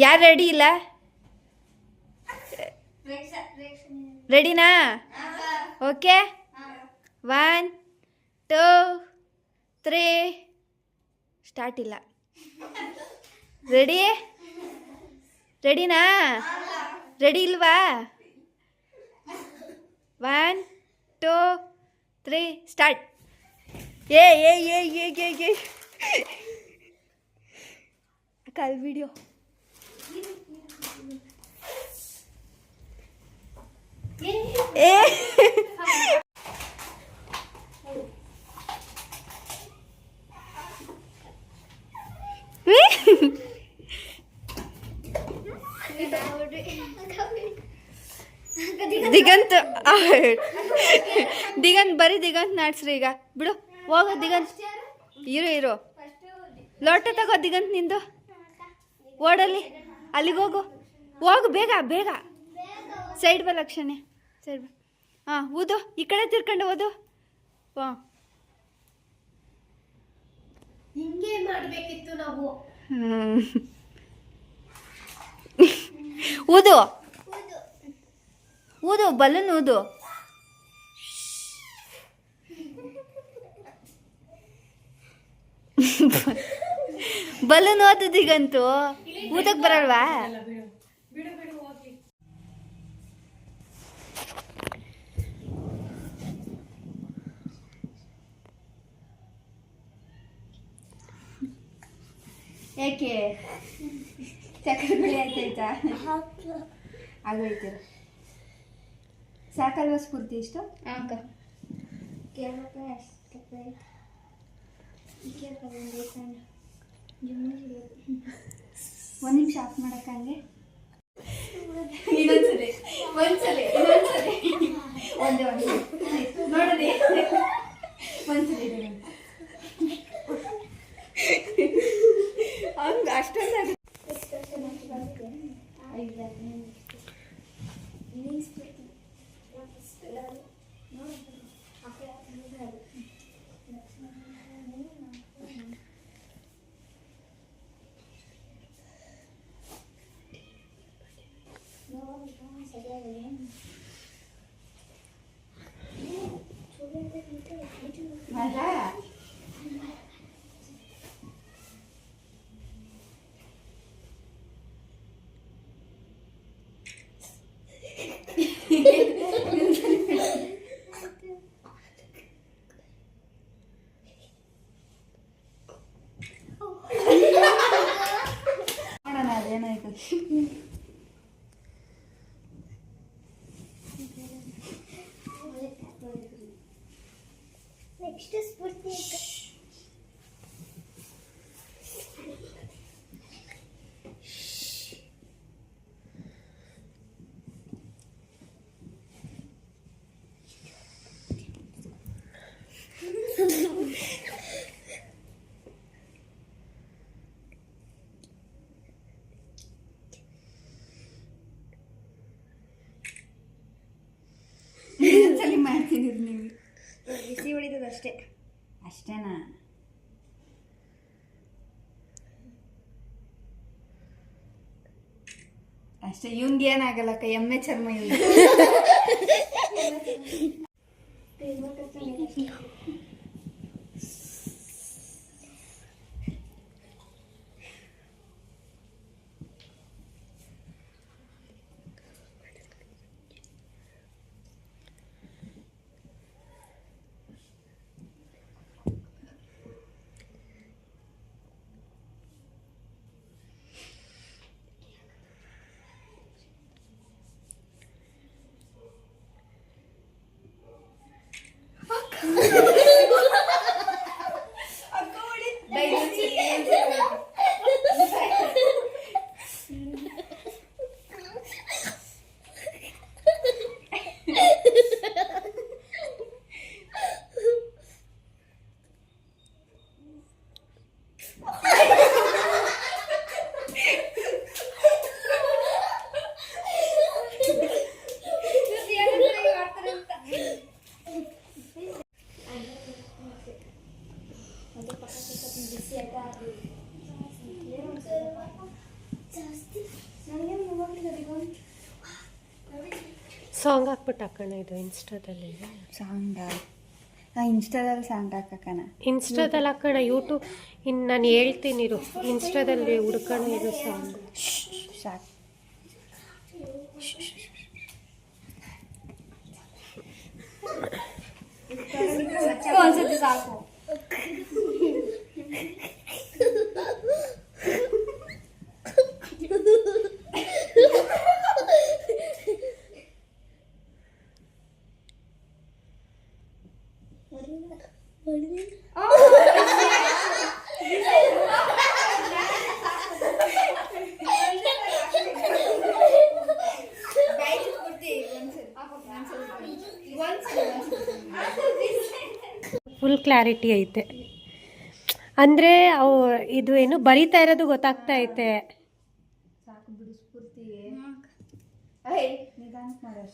ಯಾರು ರೆಡಿ ಇಲ್ಲ? ರೆಡಿನಾ? Okay, 1 2 3 start. ಇಲ್ಲ ರೆಡಿನಾ? ರೆಡಿ ಇಲ್ವಾ? 1 2 3 ಸ್ಟಾರ್ಟ್. ಏ ಏ ಏ ಏ ಏ ಕಾಲ್ ವಿಡಿಯೋ. ಏ ದಿಗಂತ್ ದಿಗಂತ್ ಬರೀ ದಿಗಂತ್ ನಾಡ್ಸ್ರಿ. ಈಗ ಬಿಡು, ಹೋಗೋ ದಿಗಂತ್. ಇರು ಲೋಟ ತಗೋ ದಿಗಂತ್ ನಿಂದು. ಓಡಲ್ಲಿ ಅಲ್ಲಿಗೆ ಹೋಗು ಬೇಗ ಬೇಗ. ಸೈಡ್ ಬಾ ಲಕ್ಷಣೆ, ಸೈಡ್ ಬಾ. ಹಾಂ, ಊದು. ಈ ಕಡೆ ತಿರ್ಕೊಂಡು ಓದು. ಹಾಂ, ಹಿಂಗೆ ಮಾಡಬೇಕಿತ್ತು ನಾವು. ಊದು ಊದು, ಬಲೂನ್ ಊದು. ಬಲೂನ್ ಓದೋದಿಗಂತೂ ಊದಕ್ ಬರಲ್ವಾ? ಯಾಕೆ ಚಕ್ರ ಬೆಳೆ ಆಯ್ತಾಯ್ತಾ? ಆಗೋಯ್ತು. ಸಾಕಲ್ವ ಸ್ಫೂರ್ತಿ ಇಷ್ಟು? ಅಕ್ಕ ಒಂದು ನಿಮಿಷ ಆಫ್ ಮಾಡಕ್ಕಂಗೆ. ಒಂದ್ಸಲಿ ಒಂದೇ ನೋಡೋದೇ ಒಂದ್ಸಲಿ ಹಂಗೆ ಅಷ್ಟೊಂದು ನೋಡೋಣ ಅದೇನಾಯ್ತು. ನೆಕ್ಸ್ಟ್ ಸ್ಫೂರ್ತಿ. ಇನ್ನೊಂದ್ಸಲಿ ಮಾಡ್ತಿದ್ದೀರಿ ನೀವು. ಬಿಸಿ ಹೊಡಿತದ ಅಷ್ಟೇ. ಅಷ್ಟೇನಾ? ಅಷ್ಟೇ. ಇವಂಗೆ ಏನಾಗಲ್ಲಕ್ಕ, ಎಮ್ಮೆ ಚರ್ಮ ಇವ್ಗೆ. ಸಾಂಗ್ ಹಾಕ್ಬಿಟ್ಟು ಹಾಕೋಣ ಇದು ಇನ್ಸ್ಟಾದಲ್ಲಿ. ಸಾಂಗಾ ಇನ್ಸ್ಟಾದಲ್ಲಿ ಸಾಂಗ್ ಹಾಕಕ್ಕನ ಇನ್ಸ್ಟಾದಲ್ಲಿ ಹಾಕೋಣ. ಯೂಟ್ಯೂಬ್ ಇನ್ನು ನಾನು ಹೇಳ್ತೀನಿ ಇರು, ಇನ್ಸ್ಟಾದಲ್ಲಿ ಹುಡ್ಕೋಣ ಇದು ಸಾಂಗ್. ಸಾಕು. ಒಂದ್ಸತಿ ಸಾಕು. ಫುಲ್ ಕ್ಲಾರಿಟಿ ಐತೆ ಅಂದರೆ ಅವು ಇದು ಏನು ಬರಿತಾ ಇರೋದು ಗೊತ್ತಾಗ್ತಾ ಐತೆ. ಸಾಕು ಬಿಡು ಸ್ಫೂರ್ತಿ. ನಿಧಾನ ಮಾಡೋ